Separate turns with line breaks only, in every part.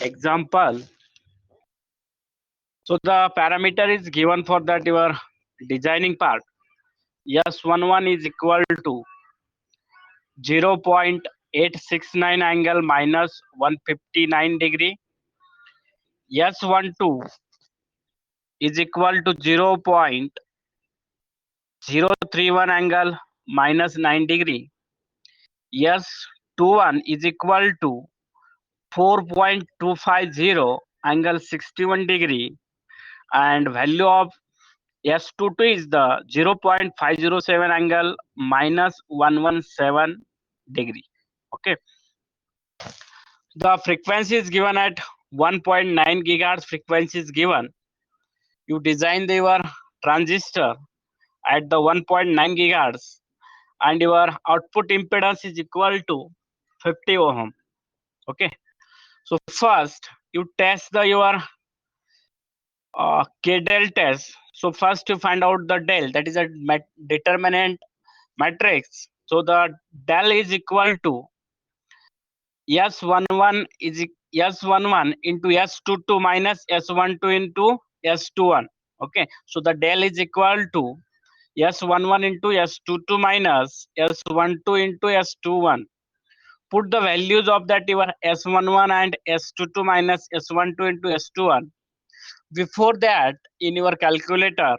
Example. So the parameter is given for that your designing part. S11 is equal to 0.869 angle minus 159 degree. S12 is equal to 0.031 angle minus 9 degree. S21 is equal to 4.250 angle 61 degree, and value of S22 is the 0.507 angle minus 117 degree. Okay. The frequency is given at 1.9 gigahertz frequency is given. You design your transistor at the 1.9 gigahertz and your output impedance is equal to 50 ohm. Okay. So first you test your K del test. So first you find out the del, that is a determinant matrix. So the del is equal to S11 is S11 into S22 minus S12 into S21. Okay, so the del is equal to S11 into S22 minus S12 into S21. Put the values of that your S11 and S22 minus S12 into S21. Before that, in your calculator,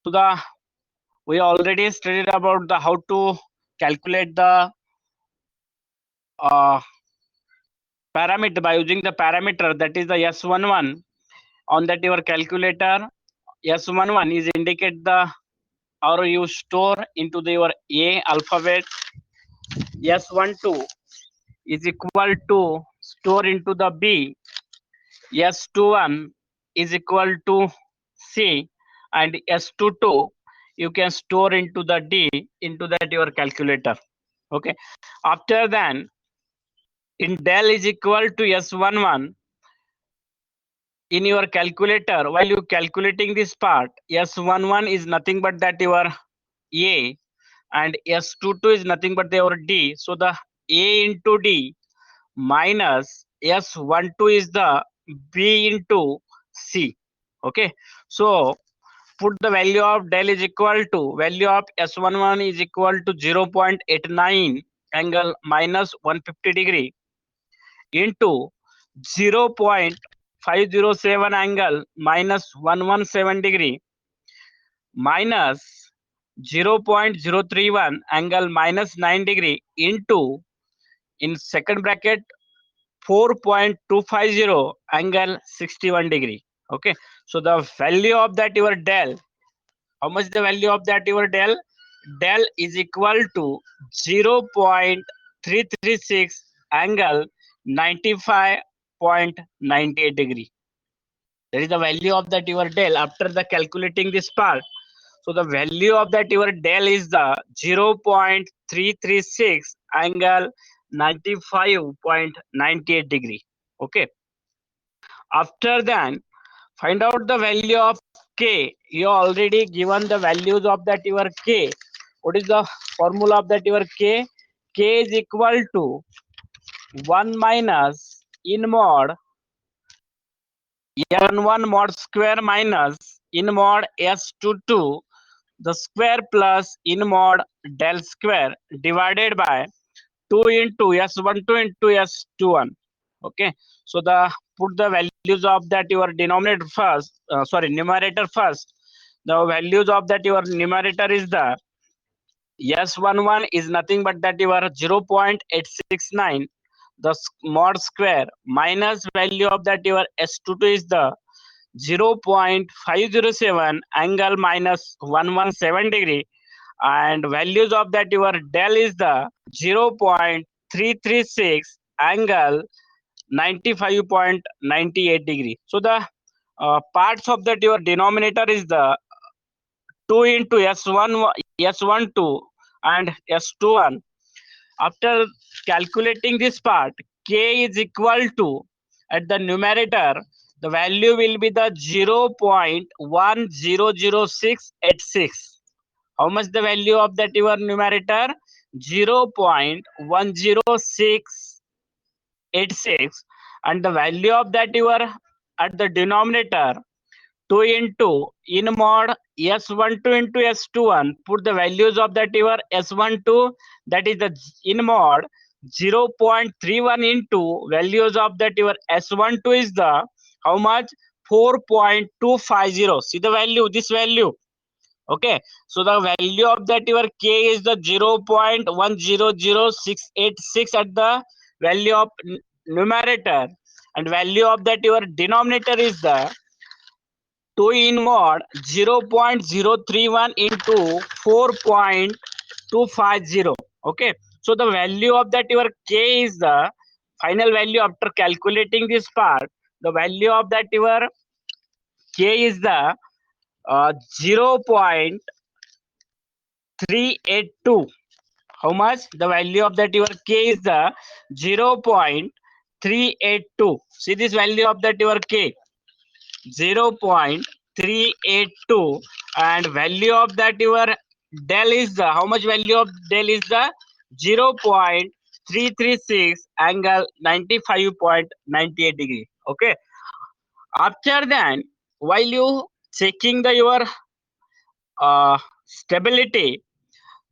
so the we already studied about the how to calculate the uh, parameter by using the parameter, that is the S11. On that your calculator, S11 is indicate the, or you store into the your A alphabet. S12 is equal to store into the B. S21 is equal to C, and S22 you can store into the D into that your calculator. Okay. After then, in del is equal to S11, in your calculator, while you calculating this part, S11 is nothing but that your A, and S22 is nothing but your D. So the A into D minus S12 is the B into C. Okay. So put the value of del is equal to, value of S11 is equal to 0.89 angle minus 150 degree into 0.507 angle minus 117 degree minus 0.031 angle minus 9 degree into, in second bracket, 4.250 angle 61 degree. Okay, so the value of that your del, how much the value of that your del? Del is equal to 0.336 angle 95.98 degree. That is the value of that your del after the calculating this part. So the value of that your del is the 0.336 angle 95.98 degree. Okay. After then, find out the value of K. You already given the values of that your K. What is the formula of that your K? K is equal to 1 minus in mod S11 mod square minus in mod S22 the square plus in mod del square divided by 2 into S12 into S21. Okay, so the put the values of that your denominator first, numerator first. The values of that your numerator is the S11 is nothing but that your 0.869 the mod square minus value of that your S22 is the 0.507 angle minus 117 degree, and values of that your del is the 0.336 angle 95.98 degree. So the parts of that your denominator is the 2 into S12 and S21. After calculating this part, K is equal to, at the numerator, the value will be the 0.100686. How much the value of that your numerator? 0.100686. and the value of that your at the denominator 2 into in mod S12 into S21, put the values of that your S12, that is the in mod 0.31 into values of that your S12 is the how much 4.250. See the value, this value. Okay, so the value of that your k is the 0.100686 at the value of numerator, and value of that your denominator is the 2 in mod 0.031 into 4.250. Okay, so the value of that your k is the final value after calculating this part. The value of that your k is the 0.382. How much? The value of that your k is the 0.382. See this value of that your k 0.382, and value of that your del is the how much? Value of del is the 0.336 angle 95.98 degree. Okay, after that while you checking the your stability,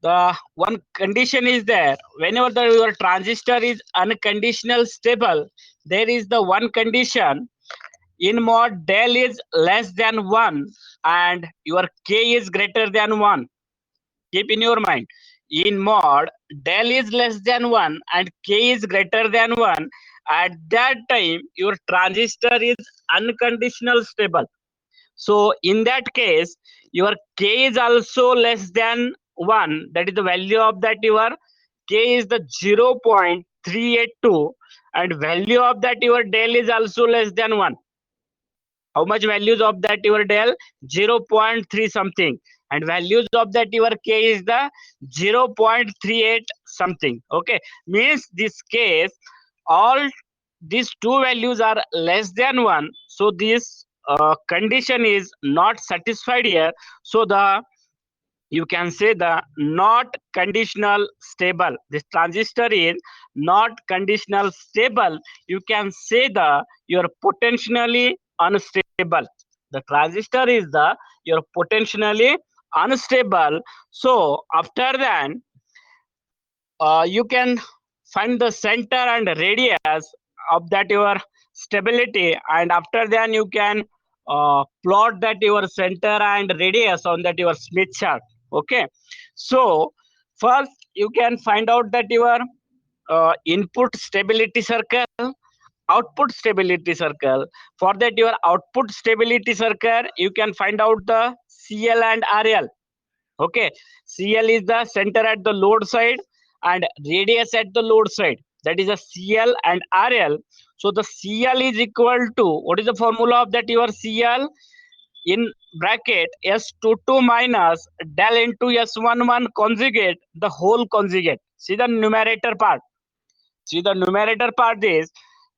the one condition is there. Whenever your transistor is unconditional stable, there is the one condition in mod del is less than 1 and your k is greater than 1. Keep in your mind, in mod del is less than 1 and k is greater than 1, at that time your transistor is unconditional stable. So in that case, your k is also less than 1. That is the value of that your k is the 0.382, and value of that your del is also less than 1. How much values of that your del? 0.3 something, and values of that your k is the 0.38 something. Okay, means this case all these two values are less than 1, so this condition is not satisfied here. So the you can say the not conditional stable, this transistor is not conditional stable. You can say the your potentially unstable, the transistor is the your potentially unstable. So after that you can find the center and radius of that your stability, and after that you can plot that your center and radius on that your Smith chart. Okay, so first you can find out that your input stability circle, output stability circle. For that your output stability circle you can find out the CL and RL. Okay, CL is the center at the load side and radius at the load side, that is a CL and RL. So the CL is equal to, what is the formula of that your CL? In bracket S22 minus del into S11 conjugate, the whole conjugate. See the numerator part, see the numerator part is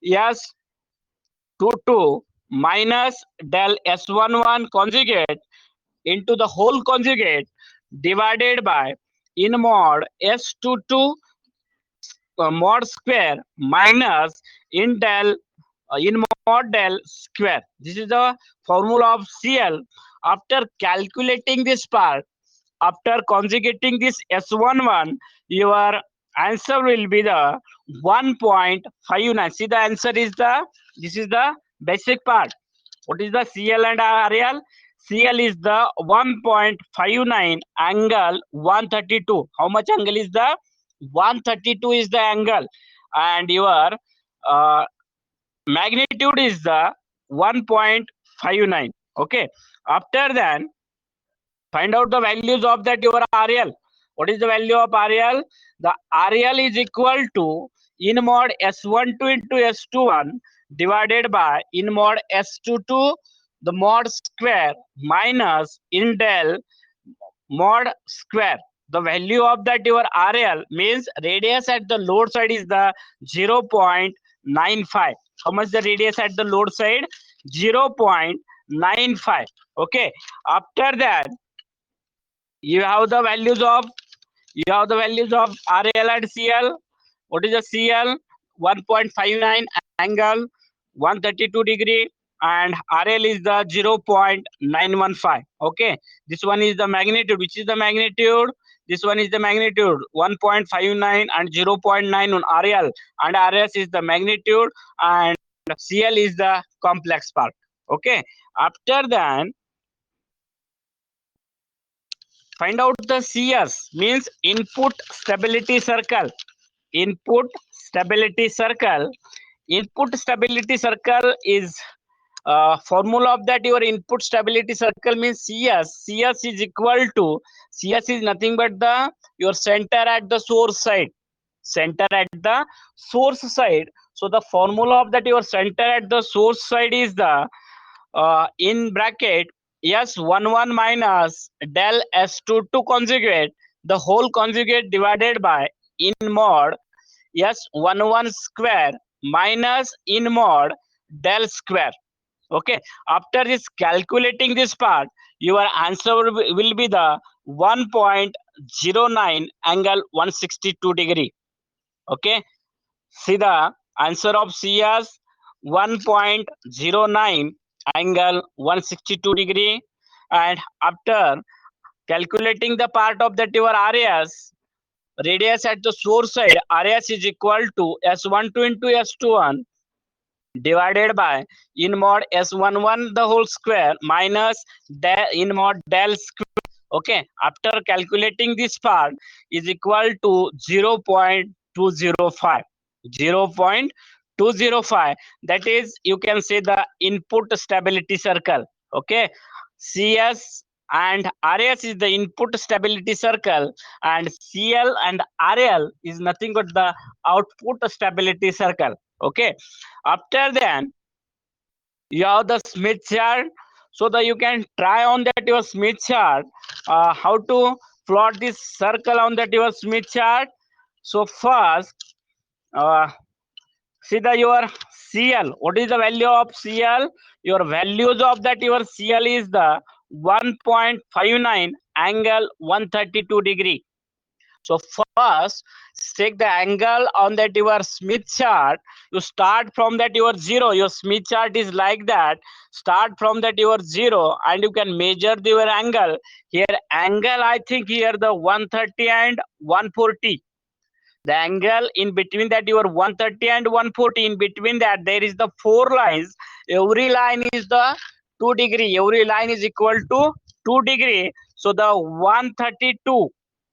S22 minus del S11 conjugate into the whole conjugate divided by in mod S22 mod square minus in del in mod del square. This is the formula of CL. After calculating this part, after conjugating this S11, your answer will be the 1.59. See the answer is the, this is the basic part. What is the CL and RL? CL is the 1.59 angle 132. How much angle is the 132 is the angle, and your uh, magnitude is the 1.59. Okay, after that find out the values of that your RL. What is the value of RL? The RL is equal to in mod S12 into S21 divided by in mod S22 the mod square minus in del mod square. The value of that your RL means radius at the load side is the 0.95. How much the radius at the load side? 0.95. Okay, after that you have the values of RL and CL. What is the CL? 1.59 angle 132 degree, and RL is the 0.915. Okay, this one is the magnitude. Which is the magnitude? This one is the magnitude 1.59 and 0.91 RL, and RS is the magnitude, and CL is the complex part. Okay, after that, find out the CS, means input stability circle. Input stability circle. Input stability circle is formula of that your input stability circle means CS. CS is equal to, CS is nothing but the your center at the source side. Center at the source side. So the formula of that your center at the source side is the in bracket S11 minus del S22 conjugate, the whole conjugate divided by in mod S11 square minus in mod del square. Okay, after this calculating this part, your answer will be the 1.09 angle 162 degree. Okay, see the answer of CS 1.09 angle 162 degree, and after calculating the part of that your radius at the source side, RS is equal to S12 into S21 divided by in mod S11 the whole square minus del in mod del square. Okay, after calculating this part is equal to 0.205. 0.205, that is you can say the input stability circle. Okay, CS and RS is the input stability circle, and CL and RL is nothing but the output stability circle. Okay, after that you have the Smith chart, so that you can try on that your Smith chart how to plot this circle on that your Smith chart. So first see the your CL. What is the value of CL? Your values of that your CL is the 1.59 angle 132 degree. So first take the angle on that your Smith chart. You start from that your 0. Your Smith chart is like that. Start from that your 0 and you can measure your angle. Here angle I think here the 130 and 140. The angle in between that your 130 and 140, in between that there is the 4 lines. Every line is the 2 degree. Every line is equal to 2 degree. So the 132,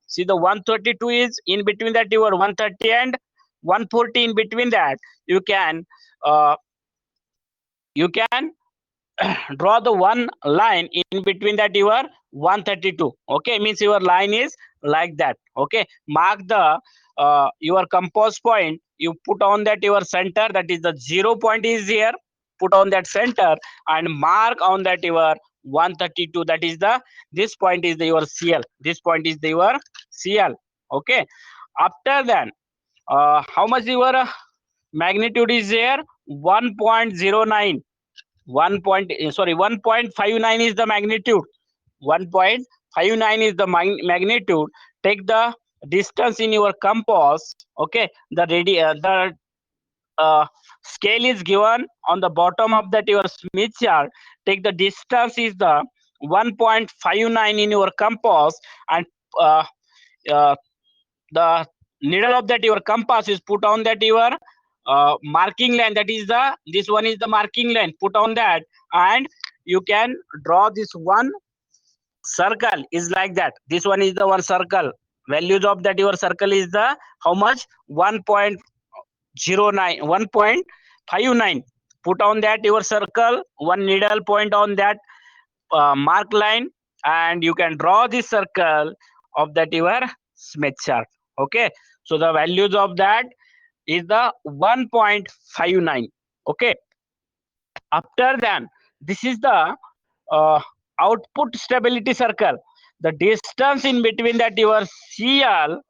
see the 132 is in between that your 130 and 140, in between that you can draw the one line in between that your 132. Okay, means your line is like that. Okay, mark the your compass point. You put on that your center, that is the 0 point is here. Put on that center and mark on that your 132, that is the, this point is the your CL. This point is the your CL. Okay, after that how much your magnitude is there? 1.09. 1.59 is the magnitude. 1.59 is the magnitude. Take the distance in your compass. Okay, the scale is given on the bottom of that your Smith chart. Take the distance is the 1.59 in your compass, and uh, the needle of that your compass is put on that your marking line, that is the, this one is the marking line, put on that, and you can draw this one circle is like that. This one is the one circle. Values of that your circle is the how much? 1.09, 1.59. Put on that your circle, one needle point on that mark line, and you can draw this circle of that your Smith chart. Okay, so the values of that is the 1.59. Okay, after that this is the output stability circle. The distance in between that your CL,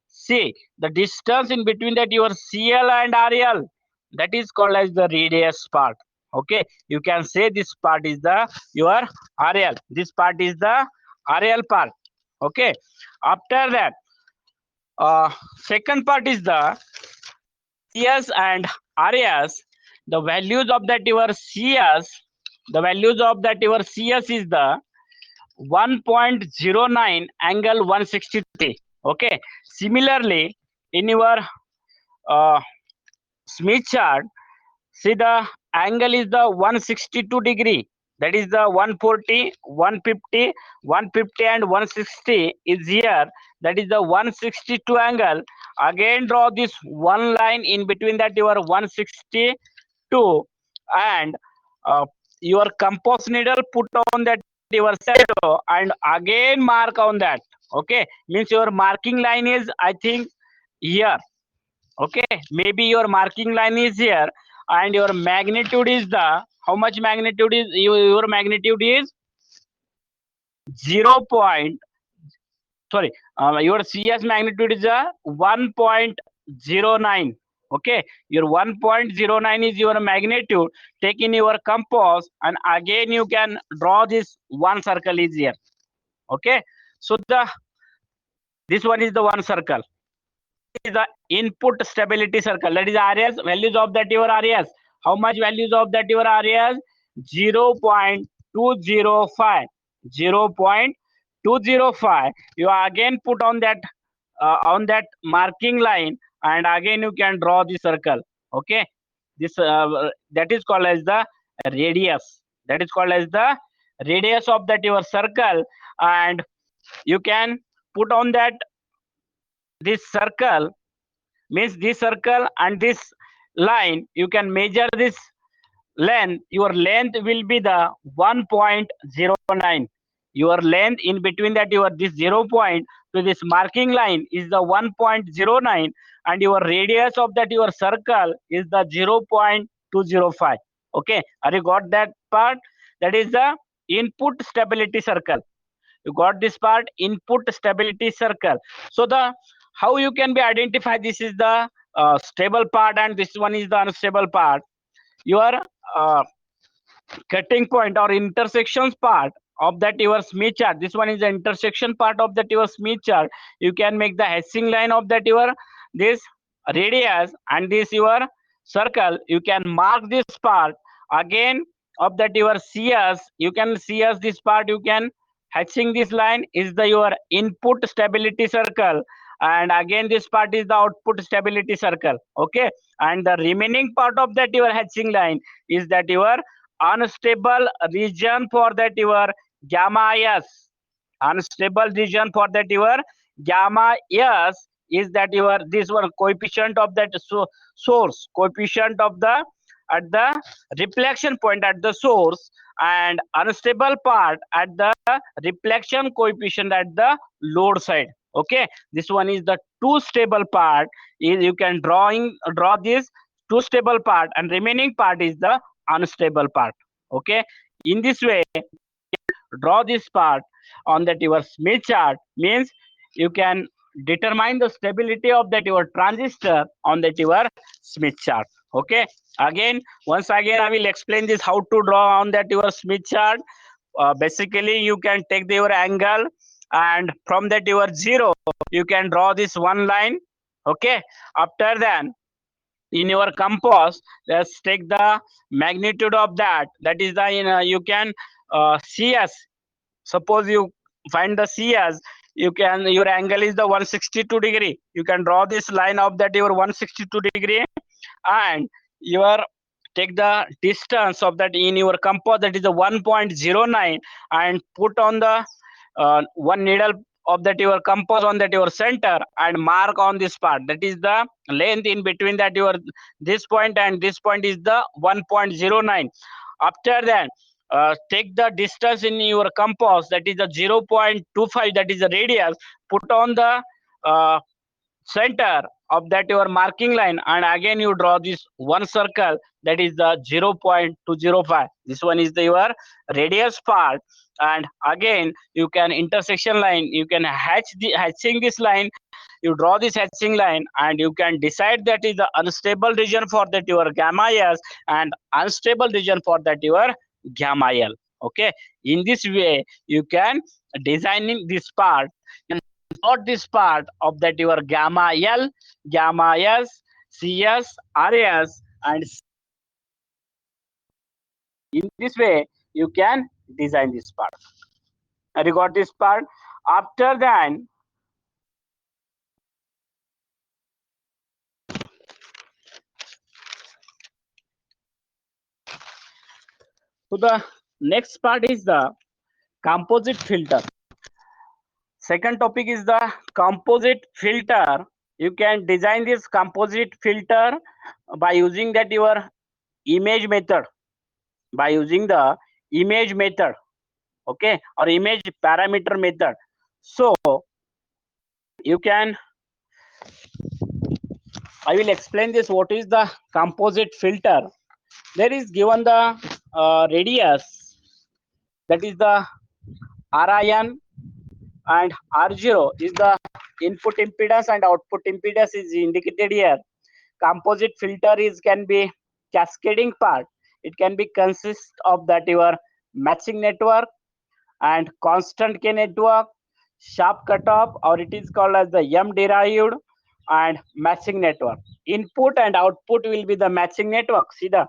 see the distance in between that your CL and RL, that is called as the radius part. Okay, you can say this part is the your RL, this part is the RL part. Okay, after that second part is the CS and RS. the values of that your CS, the values of that your CS is the 1.09 angle 160. Okay. Similarly, in your Smith chart, see the angle is the 162 degree. That is the 140, 150, 150 and 160 is here. That is the 162 angle. Again draw this one line in between that your 162 and your compass needle put on that your shadow and again mark on that. Okay, means your marking line is I think here. Okay, maybe your marking line is here and your magnitude is the how much magnitude is your magnitude is 0 point, sorry, your CS magnitude is a 1.09. Okay, your 1.09 is your magnitude. Take in your compass and again you can draw this one circle is here. Okay, so this one is the one circle. Is the input stability circle, that is RS, values of that your RS, how much values of that your RS, 0.205, 0.205. You again put on that marking line and again you can draw the circle. Okay, this that is called as the radius, that is called as the radius of that your circle. And you can put on that this circle, means this circle and this line you can measure this length. Your length will be the 1.09. Your length in between that your this 0 point to this marking line is the 1.09 and your radius of that your circle is the 0.205. Okay, are you got that part? That is the input stability circle. You got this part, input stability circle. So the how you can be identify, this is the stable part and this one is the unstable part. Your uh, cutting point or intersections part of that your Smith chart, this one is the intersection part of that your Smith chart. You can make the hatching line of that your this radius and this your circle. You can mark this part again of that your CS. You can see as this part, you can hatching this line is the your input stability circle and again this part is the output stability circle. Okay, and the remaining part of that your hatching line is that your unstable region for that your gamma s. Unstable region for that your gamma s is that your this one coefficient of that source, coefficient of the at the reflection point at the source, and unstable part at the reflection coefficient at the load side. Okay, this one is the two stable part. Is you can draw this two stable part and remaining part is the unstable part. Okay, in this way draw this part on that your Smith chart, means you can determine the stability of that your transistor on that your Smith chart. Okay, again once again I will explain this how to draw on that your Smith chart. Basically you can take your angle and from that your 0 you can draw this one line. Okay, after that in your compass let's take the magnitude of that, that is the you can CS. Suppose you find the CS, you can your angle is the 162 degree. You can draw this line of that your 162 degree and your take the distance of that in your compass, that is the 1.09 and put on the one needle of that your compass on that your center and mark on this part, that is the length in between that your this point and this point is the 1.09. After that take the distance in your compass, that is the 0.25, that is the radius, put on the uh, center of that your marking line and again you draw this one circle, that is the 0.205. This one is the your radius part and again you can intersection line, you can hatching this line. You draw this hatching line and you can decide that is the unstable region for that your gamma s and unstable region for that your gamma l. Okay, in this way you can designing this part, not this part of that your gamma L, gamma S, CS, RS, and In this way, you can design this part. Have you got this part? After that, so the next part is the composite filter. Second topic is the composite filter. You can design this composite filter by using that your image method. By using the image method, okay, or image parameter method. So you can, I will explain this. What is the composite filter? There is given the radius, that is the RIN, and R0 is the input impedance and output impedance is indicated here. Composite filter is can be cascading part. It can be consist of that your matching network and constant K network, sharp cutoff, or it is called as the M derived, and matching network. Input and output will be the matching network. See the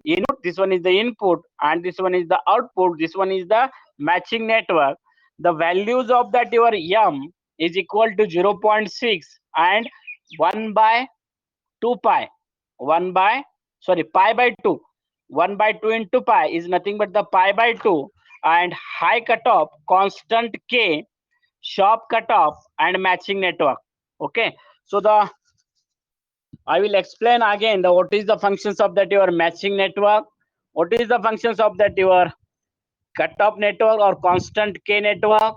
input, this one is the input, and this one is the output. This one is the matching network. The values of that your M is equal to 0.6 and 1 by 2 pi. 1 by, sorry, pi by 2. 1 by 2 into pi is nothing but the pi by 2, and high cutoff, constant K, sharp cutoff, and matching network. Okay, so the I will explain again the what is the functions of that your matching network, what is the functions of that your cutoff network or constant K network,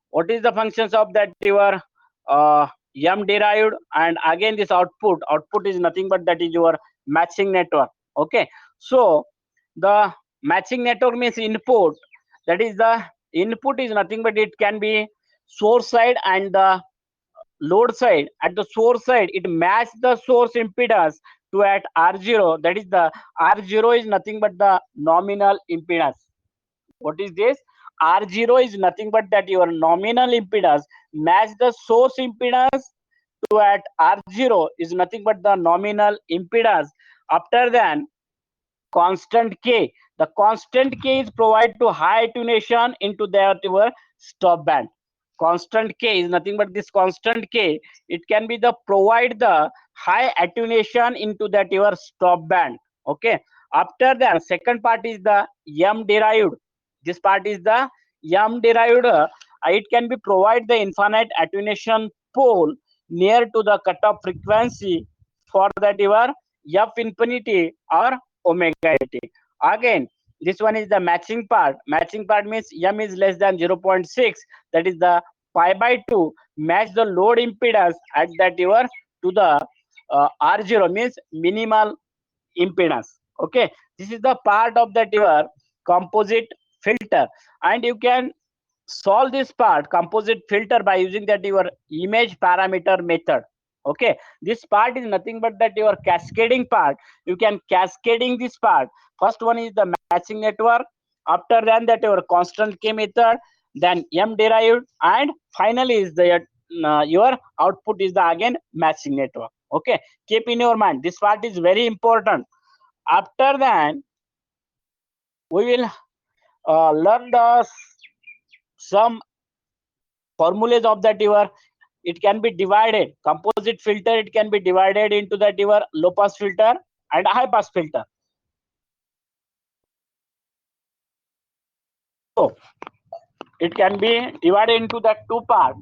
what is the functions of that your M derived, and again this output is nothing but that is your matching network. Okay, so the matching network means input, that is the input is nothing but it can be source side and the load side. At the source side it match the source impedance to at R0, that is the R0 is nothing but the nominal impedance. What is this? R0 is nothing but that your nominal impedance match the source impedance to at R0 is nothing but the nominal impedance. After that, constant K. The constant K is provided to high attenuation into that your stop band. Constant K is nothing but this constant K. It can be the provide the high attenuation into that your stop band. Okay. After that, second part is the M derived. This part is the M derived. It can be provide the infinite attenuation pole near to the cutoff frequency for that your F infinity or omega t. Again, this one is the matching part. Matching part means M is less than 0.6. That is the pi by 2. Match the load impedance at that your to the R0 means minimal impedance. Okay, this is the part of that your composite filter, and you can solve this part composite filter by using that your image parameter method. Okay, this part is nothing but that your cascading part. You can cascading this part. First one is the matching network, after that your constant K method, then M derived, and finally is the your output is the again matching network. Okay, keep in your mind, this part is very important. After that we will learn the some formulas of that your, it can be divided, composite filter it can be divided into that your low pass filter and high pass filter. So it can be divided into that two part,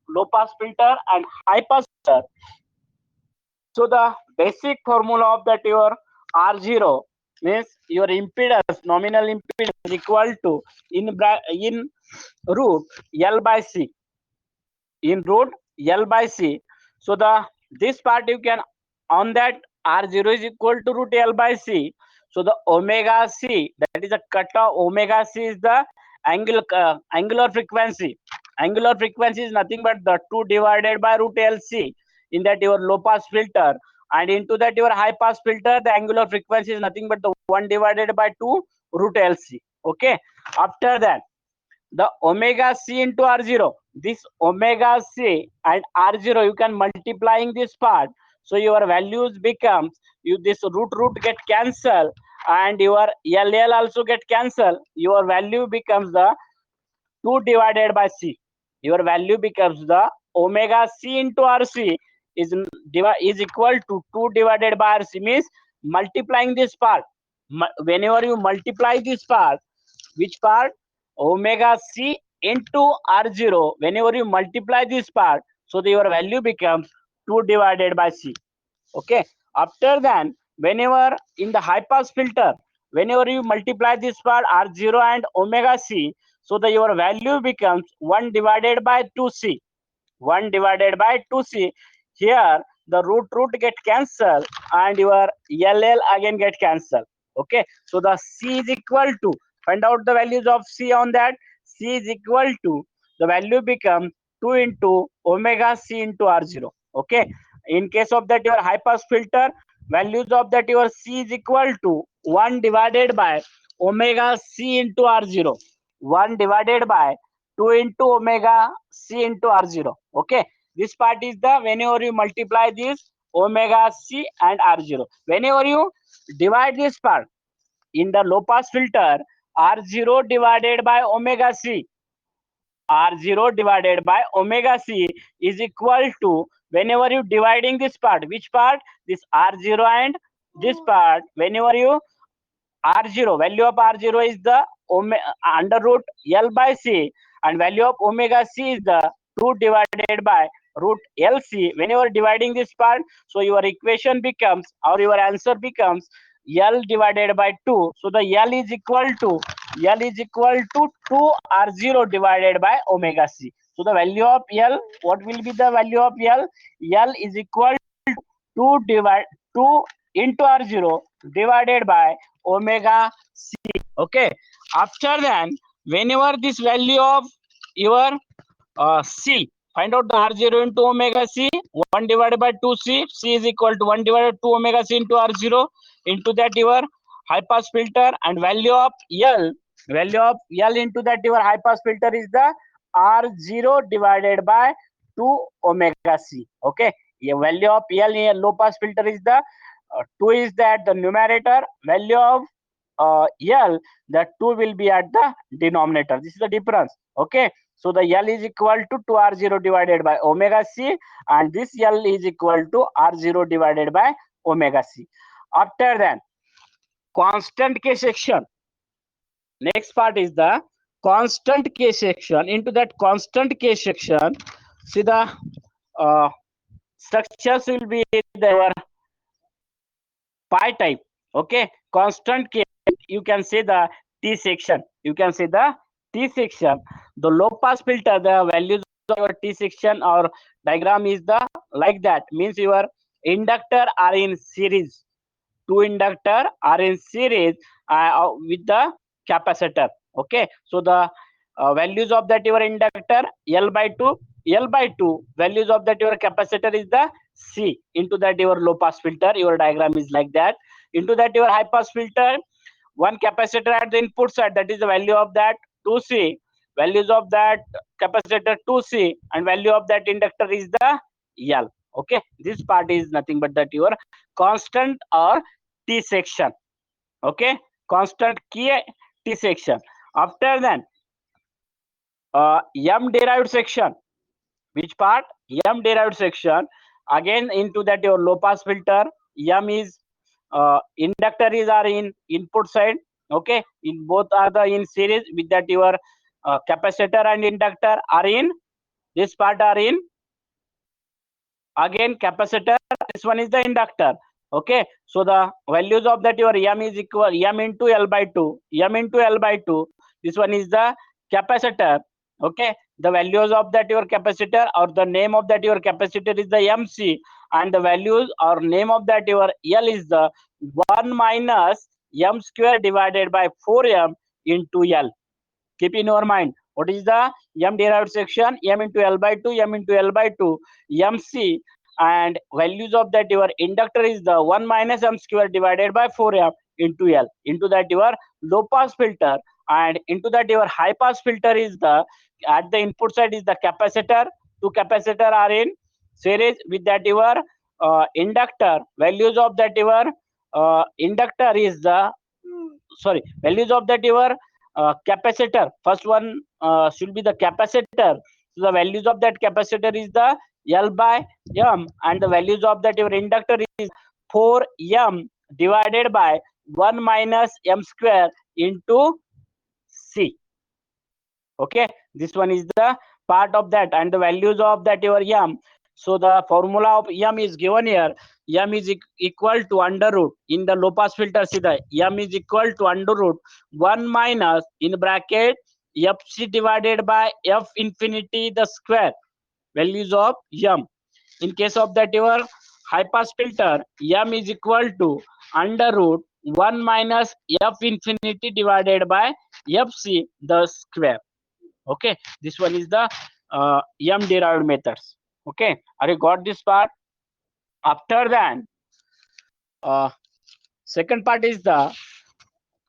low pass filter and high pass filter. So the basic formula of that your R0 means your impedance, nominal impedance is equal to in root L by C, in root L by C. So the this part you can on that R0 is equal to root L by C. So the omega C, that is a cutoff, omega C is the angular frequency. Angular frequency is nothing but the 2 divided by root LC in that your low pass filter, and into that your high pass filter the angular frequency is nothing but the 1 divided by 2 root LC. Okay, after that the omega C into R0, this omega C and R0 you can multiplying this part, so your values becomes, you this root get cancelled, and your LL also get cancelled. Your value becomes the 2 divided by C. Your value becomes the omega C into RC is equal to 2 divided by RC, means multiplying this part. Whenever you multiply this part, which part? Omega C into R0. Whenever you multiply this part, so your value becomes 2 divided by C. Okay. After then, whenever in the high pass filter, whenever you multiply this part R0 and omega C, so your value becomes 1 divided by 2C. 1 divided by 2C. Here the root get cancelled and your LL again get cancelled. Okay. So the C is equal to, find out the values of C on that. C is equal to, the value becomes 2 into omega C into R0. Okay. In case of that your high pass filter, values of that your C is equal to 1 divided by omega C into R0. 1 divided by 2 into omega C into R0. Okay. This part is the, whenever you multiply this omega C and R0. Whenever you divide this part in the low pass filter, R0 divided by omega C. R0 divided by omega C is equal to, whenever you dividing this part, which part? This R0 and this part, whenever you R0, value of R0 is the under root L by C, and value of omega C is the 2 divided by root LC. Whenever dividing this part, so your equation becomes, or your answer becomes L divided by 2. So the L is equal to 2 R0 divided by omega C. So the value of L, what will be the value of L? L is equal to 2 into R0 divided by omega C. Okay. After then, whenever this value of your C, find out the R0 into omega C, 1 divided by 2C, C is equal to 1 divided by 2 omega C into R0, into that your high pass filter, and value of L into that your high pass filter is the R0 divided by 2 omega C. Okay. The value of L in a low pass filter is the 2 is that the numerator, value of L, that 2 will be at the denominator. This is the difference. Okay. So the L is equal to 2R0 divided by omega C, and this L is equal to R0 divided by omega C. After that, constant K section. Next part is the constant K section. Into that constant K section, see the structures will be there pi type. Okay. Constant K, you can say the T section. You can say the T section. The low pass filter, the values of your T section or diagram is the like that. Means your inductor are in series. Two inductor are in series with the capacitor. Okay. So the values of that your inductor L by 2, values of that your capacitor is the C. Into that your low pass filter, your diagram is like that. Into that your high pass filter, one capacitor at the input side, that is the value of that 2C, values of that capacitor 2C, and value of that inductor is the L. Okay. This part is nothing but that your constant or T section. Okay. Constant key T section. After then, M derived section. Which part? M derived section. Again, into that your low pass filter, M is inductor is are in input side. Okay. In both are the in series with that your capacitor and inductor are in this part are in again capacitor. This one is the inductor. Okay. So the values of that your M is equal M into L by 2. M into L by 2. This one is the capacitor. Okay. The values of that your capacitor or the name of that your capacitor is the MC, and the values or name of that your L is the 1 minus M square divided by 4M into L. Keep in your mind, what is the M derived section? M into L by 2, M into L by 2, MC, and values of that your inductor is the 1 minus M square divided by 4M into L. Into that your low pass filter, and into that your high pass filter is the, at the input side is the capacitor. Two capacitor are in series with that your inductor. Values of that your inductor is the sorry, values of that your capacitor. First one should be the capacitor. So the values of that capacitor is the L by M, and the values of that your inductor is 4M divided by 1 minus M square into C. Okay, this one is the part of that, and the values of that your M. So the formula of M is given here. M is equal to under root, in the low pass filter, see the M is equal to under root 1 minus in bracket Fc divided by F infinity the square, values of M. In case of that your high pass filter, M is equal to under root 1 minus F infinity divided by Fc the square. Okay, this one is the M derived methods. Okay, are you got this part? After that, second part is the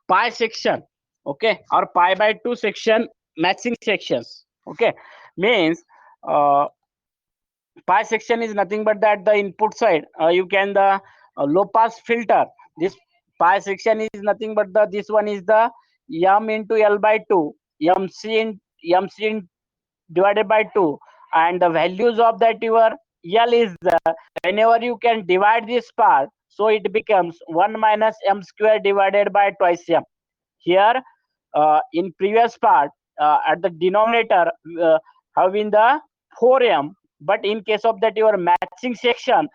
pi section. Okay, or pi by 2 section matching sections. Okay, means pi section is nothing but that the input side you can the low pass filter. This pi section is nothing but the this one is the M into L by 2 MC in divided by 2, and the values of that your L is whenever you can divide this part, so it becomes 1 minus M square divided by twice M. Here in previous part at the denominator having the 4M, but in case of that your matching section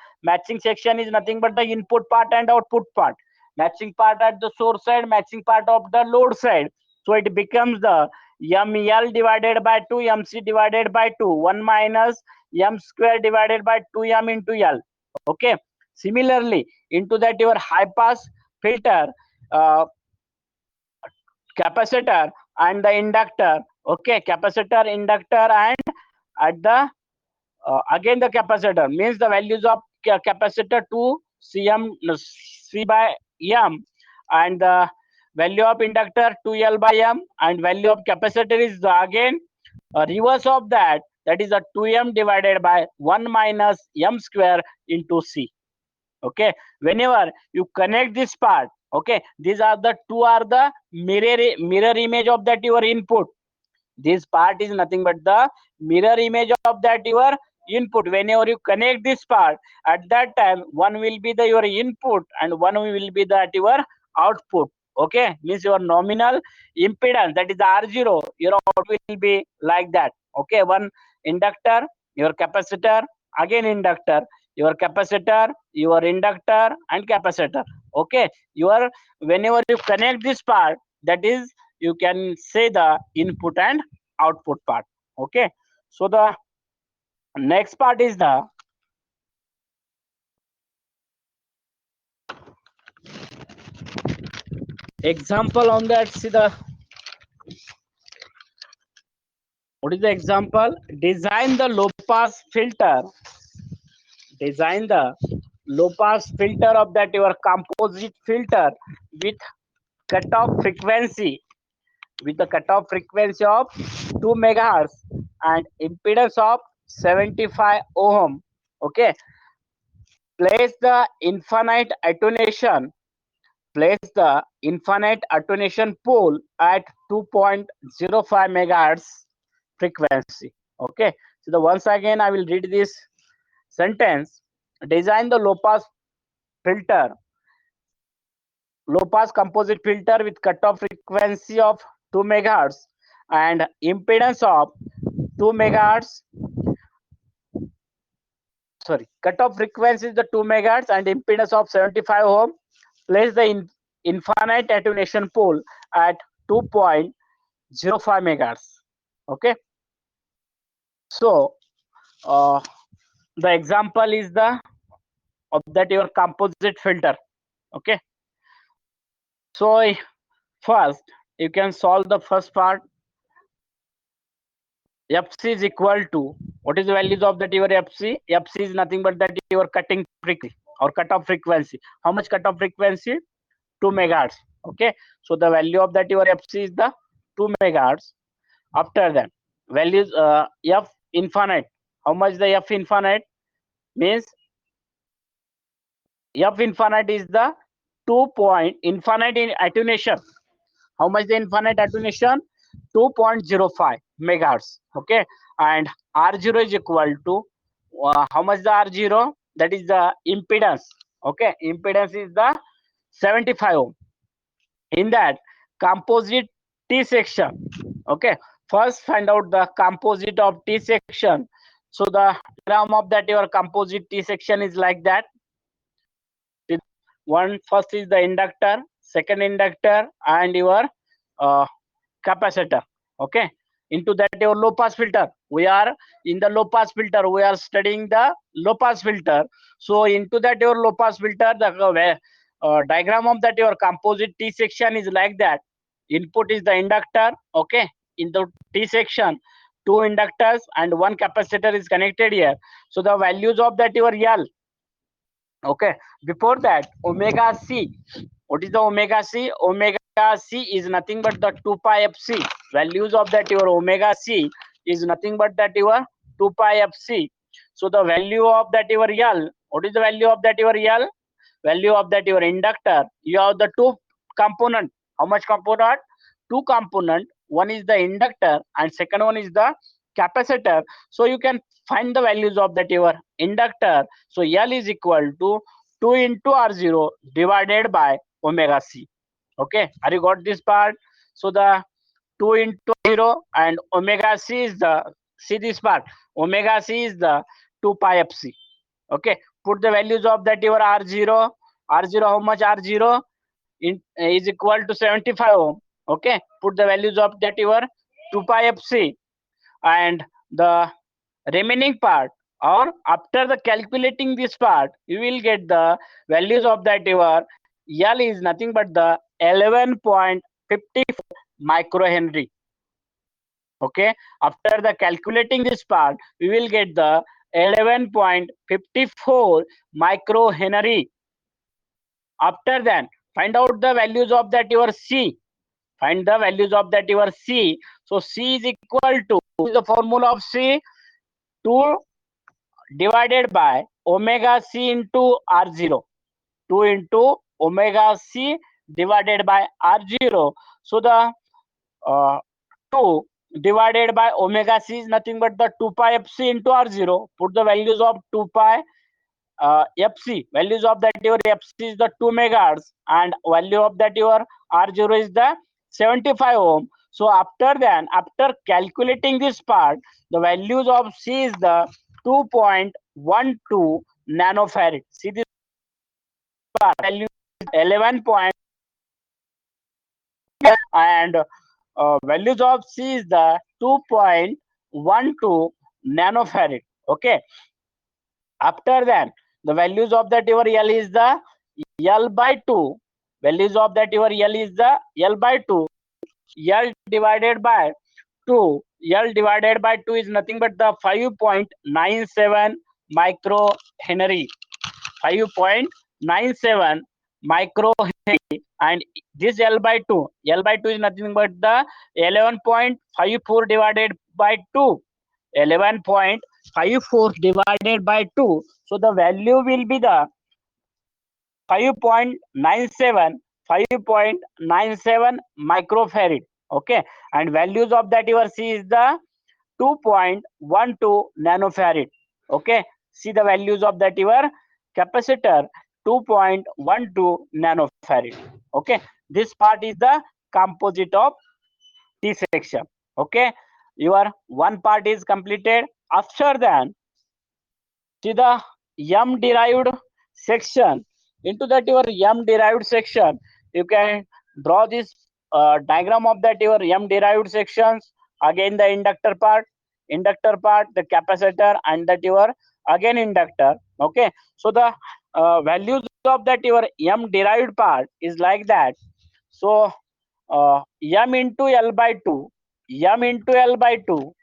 is nothing but the input part and output part. Matching part at the source side, matching part of the load side, so it becomes the MEL divided by 2 MC divided by 2, 1 minus M square divided by 2M into L. Okay, similarly into that your high pass filter capacitor and the inductor. Okay, capacitor, inductor, and at the again the capacitor, means the values of capacitor 2 cm C by M, and the value of inductor 2L by M, and value of capacitor is again reverse of that, that is a 2M divided by 1 minus M square into C. Okay, whenever you connect this part, okay, these are the two are the mirror image of that your input. This part is nothing but the mirror image of that your input. Whenever you connect this part, at that time one will be the your input and one will be that your output. Okay, means your nominal impedance, that is R0, your output will be like that. Okay, one inductor, your capacitor, again inductor, your capacitor, your inductor, and capacitor. Okay, your whenever you connect this part, that is you can say the input and output part. Okay, so the next part is the example on that. See the what is the example? Design the low pass filter. Design the low pass filter of that your composite filter with cutoff frequency, with the cutoff frequency of 2 megahertz and impedance of 75 ohm. Okay, place the infinite attenuation pole at 2.05 megahertz frequency. Okay, so the once again I will read this sentence. Design the low pass composite filter with cutoff frequency of 2 megahertz and impedance of 2 megahertz. Sorry, cutoff frequency is the 2 megahertz and impedance of 75 ohm. Place the infinite attenuation pole at 2.05 megahertz. Okay, so the example is the of that your composite filter. Okay, so first you can solve the first part. Fc is equal to, what is the values of that your Fc? Fc is nothing but that your cutting frequency or cutoff frequency. How much cutoff frequency? 2 megahertz. Okay, so the value of that your Fc is the 2 megahertz. After that, values F infinite. How much the F infinite? Means F infinite is the 2 point infinite in attenuation. How much the infinite attenuation? 2.05 megahertz. Okay, and R0 is equal to how much the R0? That is the impedance. Okay, impedance is the 75 ohm. In that composite T section, okay, first find out the composite of T section. So the diagram of that your composite T section is like that. One first is the inductor, second inductor, and your capacitor. Okay, into that your low pass filter. We are in the low pass filter. We are studying the low pass filter. So into that your low pass filter, the diagram of that your composite T section is like that. Input is the inductor. Okay, in the T section, two inductors and one capacitor is connected here. So the values of that your L. Okay, before that omega C. What is the omega C? Omega C is nothing but the 2 pi fc. Values of that your omega C is nothing but that your 2 pi fc. So the value of that your L. What is the value of that your L? Value of that your inductor. You have the two component. How much component? Two component. One is the inductor and second one is the capacitor. So you can find the values of that your inductor. So L is equal to 2 into R0 divided by omega C. Okay, are you got this part? So the 2 into 0 and omega C is the, see this part, omega C is the 2 pi fc. Okay, put the values of that your R0. R0, how much R0 is equal to 75 ohm. Okay, put the values of that your 2 pi fc, and the remaining part, or after the calculating this part, you will get the values of that your L is nothing but the 11.54 microhenry. Okay, after the calculating this part, we will get the 11.54 microhenry. After that, find out the values of that your C. Find the values of that your C. So C is equal to the formula of C, 2 divided by omega C into R0. 2 into omega C divided by R0. So the 2 divided by omega C is nothing but the 2 pi fc into R0. Put the values of 2 pi fc. Values of that your fc is the 2 megahertz and value of that your R0 is the 75 ohm. So after then, after calculating this part, the values of C is the 2.12 nanofarad. See this part, value is 11. And values of C is the 2.12 nanofarad. Okay. After that, the values of that your L is the L by 2. Values of that your L is the L by 2. L divided by 2. L divided by 2 is nothing but the 5.97 microhenry. 5.97 microhenry, and this L by 2 is nothing but the 11.54 divided by 2. 11.54 divided by 2. So the value will be the 5.97 microfarad. Okay, and values of that your C is the 2.12 nanofarad. Okay, see the values of that your capacitor, 2.12 nanofarad. Okay, this part is the composite of T section. Okay, your one part is completed. After that, see the M derived section. Into that your M derived section, you can draw this diagram of that your M derived sections. Again the inductor part, the capacitor, and that your again inductor. Okay, so the values of that your M derived part is like that. So M into L by 2, M into L by 2,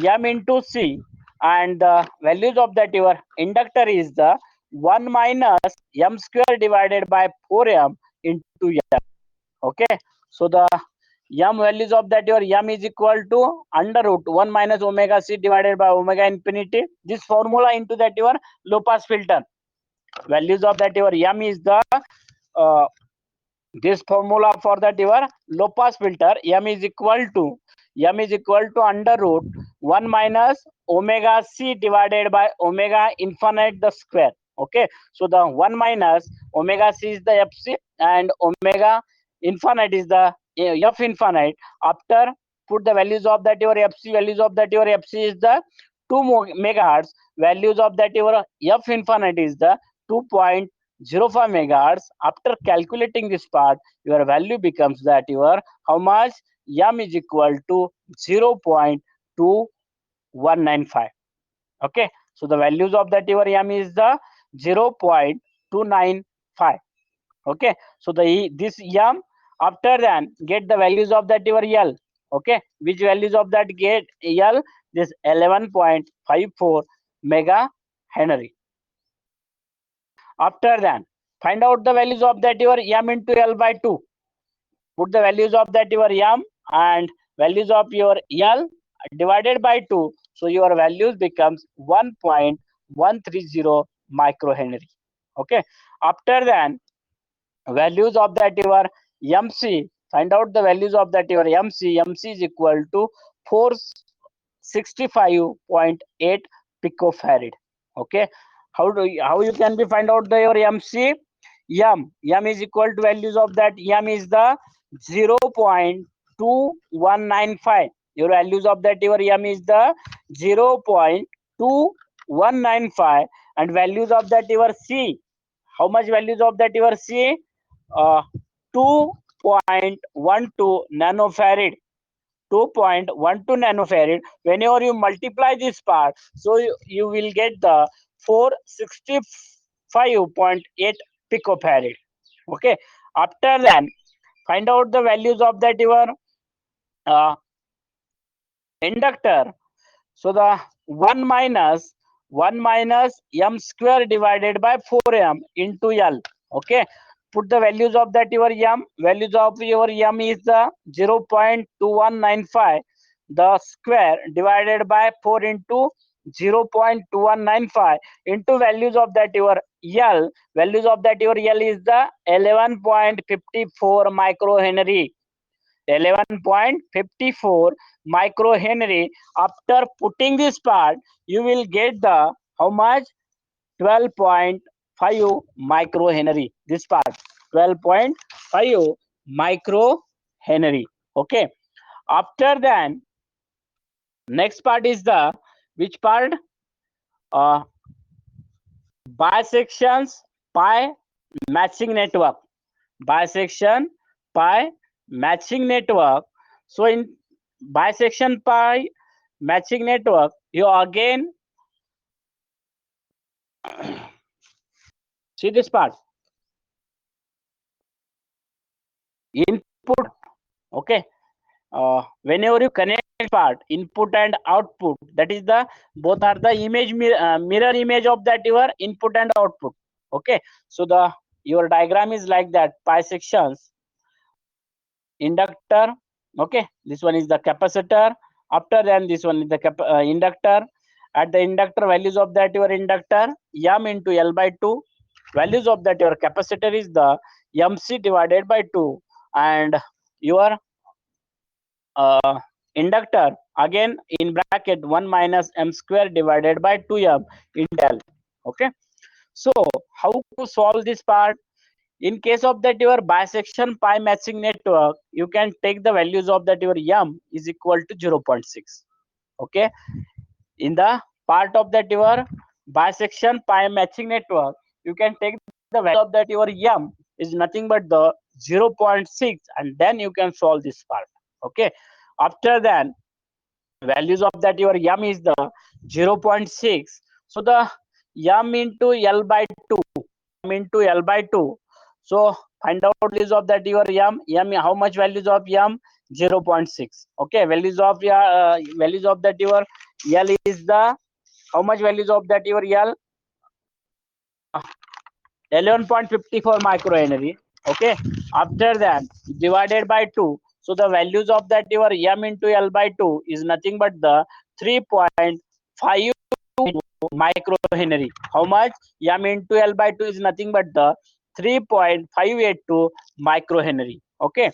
M into C, and the values of that your inductor is the 1 minus M square divided by 4M into M. Okay, so the M values of that your M is equal to under root 1 minus omega C divided by omega infinity. This formula into that your low pass filter. Values of that your M is the This formula for that your low pass filter, m is equal to under root 1 minus omega c divided by omega infinite the square. Okay, so the 1 minus omega c is the fc and omega infinite is the f infinite. After put the values of that your fc, values of that your fc is the 2 megahertz, values of that your f infinite is the 2.05 megahertz. After calculating this part, your value becomes that your how much m is equal to 0.2195. Okay, so the values of that your m is the 0.295. Okay, so the this m, after then get the values of that your l. Okay, which values of that get l? This 11.54 mega henry. After then find out the values of that your m into l by 2. Put the values of that your m and values of your l divided by 2. So your values becomes 1.130 microhenry. Okay, after then values of that your mc, find out the values of that your mc. Mc is equal to 465.8 picofarad. Okay, how you can be find out the your mc? M is equal to values of that m is the 0.2195. Your values of that your m is the 0.2195 and values of that your c, how much values of that your c? 2.12 nanofarad. 2.12 nanofarad. Whenever you multiply this part, so you will get the 465.8 picofarad. Okay, after then find out the values of that your uh, inductor. So the 1 minus m square divided by 4m into l. Okay, put the values of that your m. Values of your m is the 0.2195. The square divided by 4 into 0.2195 into values of that your l. Values of that your l is the 11.54 microhenry. 11.54 microhenry. After putting this part, you will get the how much? 12.5 microhenry. This part 12.5 microhenry. Okay, after then next part is the which part? Bisections pi matching network. Bisection pi matching network. So in bisection pi matching network, you again see this part, input. Okay, whenever you connect part input and output, that is the both are the image mirror image of that your input and output. Okay, so the your diagram is like that. Pi sections, inductor. Okay, this one is the capacitor. After then this one is the inductor. At the inductor, values of that your inductor m into l by 2. Values of that your capacitor is the mc divided by 2 and your inductor again in bracket 1 minus m square divided by 2m into l. Okay, so how to solve this part? In case of that your bisection pi matching network, you can take the values of that your m is equal to 0.6. Okay, in the part of that your bisection pi matching network, you can take the value of that your m is nothing but the 0.6 and then you can solve this part. Okay, after then values of that your m is the 0.6. So the m into l by 2, m into l by 2. So find out values of that your m. How much values of m? 0.6. Okay, values of values of that your l is the how much values of that your l? 11.54 microhenry. Okay, after that divided by 2. So the values of that your m into l by 2 is nothing but the 3.5 microhenry. How much? M into l by 2 is nothing but the 3.582 microhenry. Okay,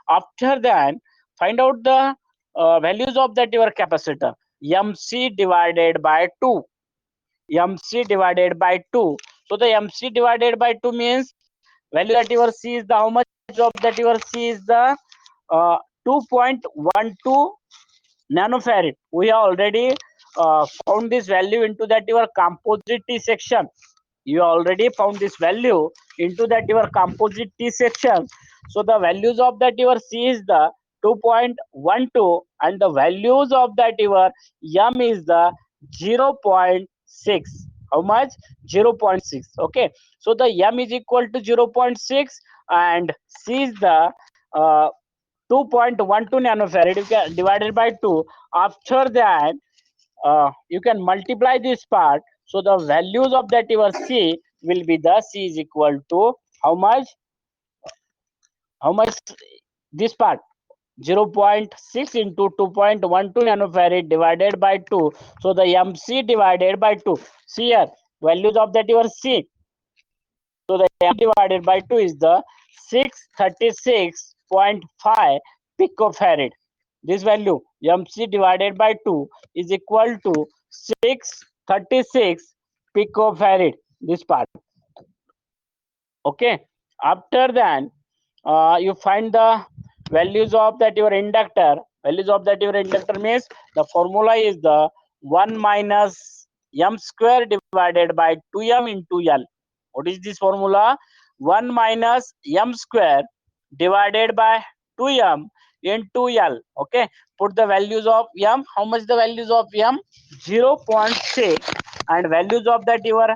after that find out the values of that your capacitor. MC divided by 2. MC divided by 2. So the MC divided by 2 means value that your C is the how much of that your C is the 2.12 nanofarad. We have already found this value into that your composite T section. You already found this value into that your composite T section. So the values of that your C is the 2.12 and the values of that your M is the 0.6. How much? 0.6. Okay, so the M is equal to 0.6 and C is the 2.12 nanofarad. You can divided by 2. After that you can multiply this part. So the values of that your C will be the C is equal to how much? How much? This part 0.6 into 2.12 nanofarad divided by 2. So the MC divided by 2. See here, values of that your C. So the M divided by 2 is the 636.5 picofarad. This value MC divided by 2 is equal to 636 picofarad. This part. Okay. After that, you find the values of that your inductor. Values of that your inductor means the formula is the 1 minus M square divided by 2M into L. What is this formula? 1 minus M square divided by 2M into L. Okay, put the values of M. How much the values of M? 0.6 and values of that your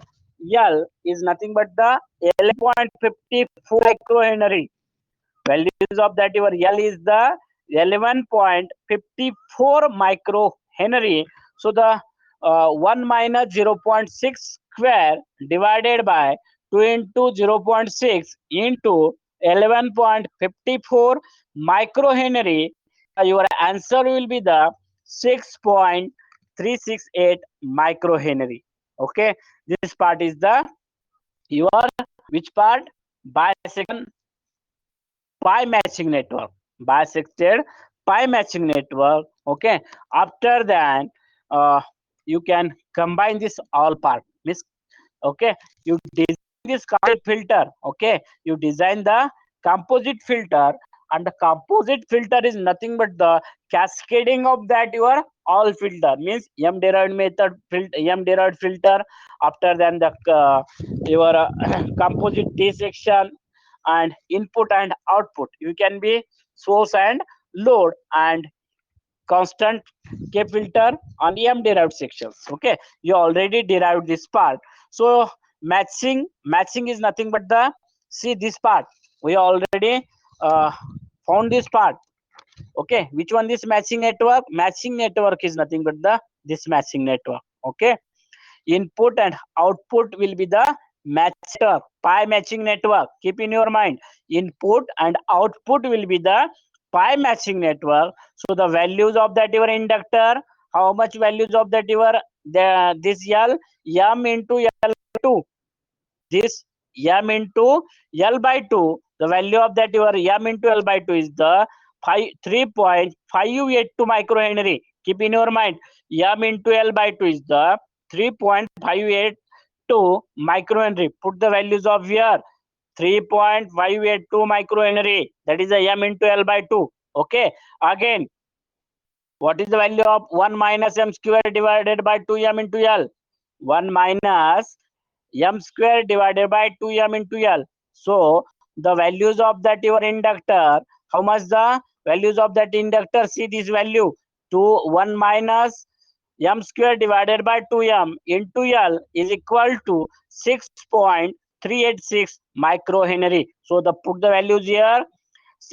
L is nothing but the 11.54 microhenry. Values of that your L is the 11.54 microhenry. So the 1 minus 0.6 square divided by 2 into 0.6 into 11.54 microhenry. Your answer will be the 6.368 microhenry. Okay, this part is the your which part? Bisection pi matching network. Bisected pi matching network. Okay, after that you can combine this all part. Okay, you design this composite filter. Okay, you design the composite filter and the composite filter is nothing but the cascading of that your all filter means M derived method M derived filter. After then the your composite T section and input and output. You can be source and load and constant K filter on M derived sections. Okay, you already derived this part. So matching is nothing but the see this part. We already found this part. Okay, which one this matching network? Matching network is nothing but the this matching network. Okay, input and output will be the matcher pi matching network. Keep in your mind, input and output will be the pi matching network. So the values of that your inductor, how much values of that your this L M into L2, this M into L by 2, the value of that your M into L by 2 is the 3.582 microhenry. Keep in your mind, M into L by 2 is the 3.582 microhenry. Put the values of here 3.582 microhenry. That is the M into L by 2. Okay. Again, what is the value of 1 minus M square divided by 2M into L? 1 minus M square divided by 2M into L. So the values of that your inductor, how much the values of that inductor? See this value, 1 minus M square divided by 2M into L is equal to 6.386 microhenry. So the put the values here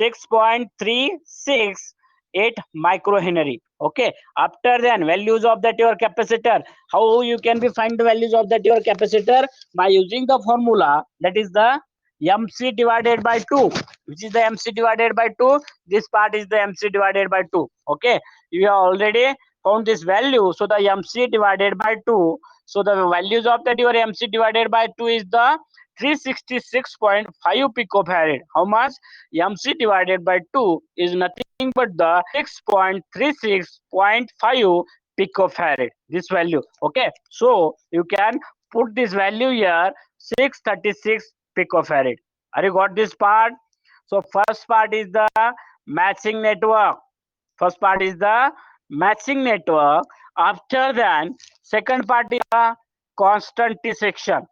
6.368 microhenry. Okay, after then values of that your capacitor. How you can be find the values of that your capacitor? By using the formula that is the MC divided by 2. Which is the MC divided by 2? This part is the MC divided by 2. Okay, you have already found this value. So the MC divided by 2. So the values of that your MC divided by 2 is the 366.5 picofarad. How much? MC divided by 2 is nothing but the 6.36.5 picofarad. This value. Okay. So you can put this value here, 636 picofarad. Are you got this part? So first part is the matching network. First part is the matching network. After that, second part is the constant T section.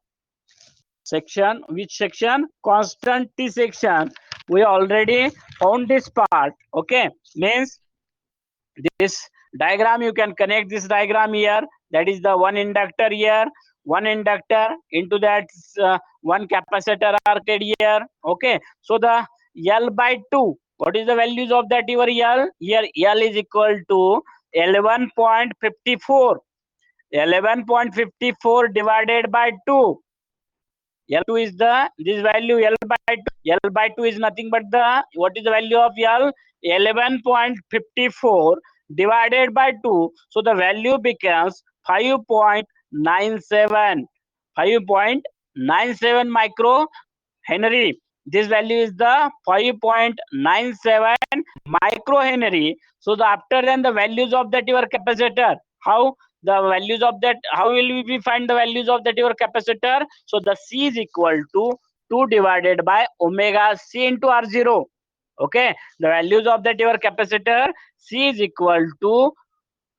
Which section? Constant T section. We already found this part. Okay, means this diagram, you can connect this diagram here. That is the one inductor here, one inductor, into that one capacitor arcade here. Okay, so the L by 2, what is the values of that your L? Here L is equal to 11.54. 11.54 divided by 2. L2 is this value L by 2. L by 2 is nothing but what is the value of L? 11.54 divided by 2. So the value becomes 5.97. 5.97 micro Henry. This value is the 5.97 micro Henry. So after then the values of that your capacitor. How? The values of that, how will we find the values of that your capacitor? So the C is equal to 2 divided by omega C into R0. Okay, the values of that your capacitor, C is equal to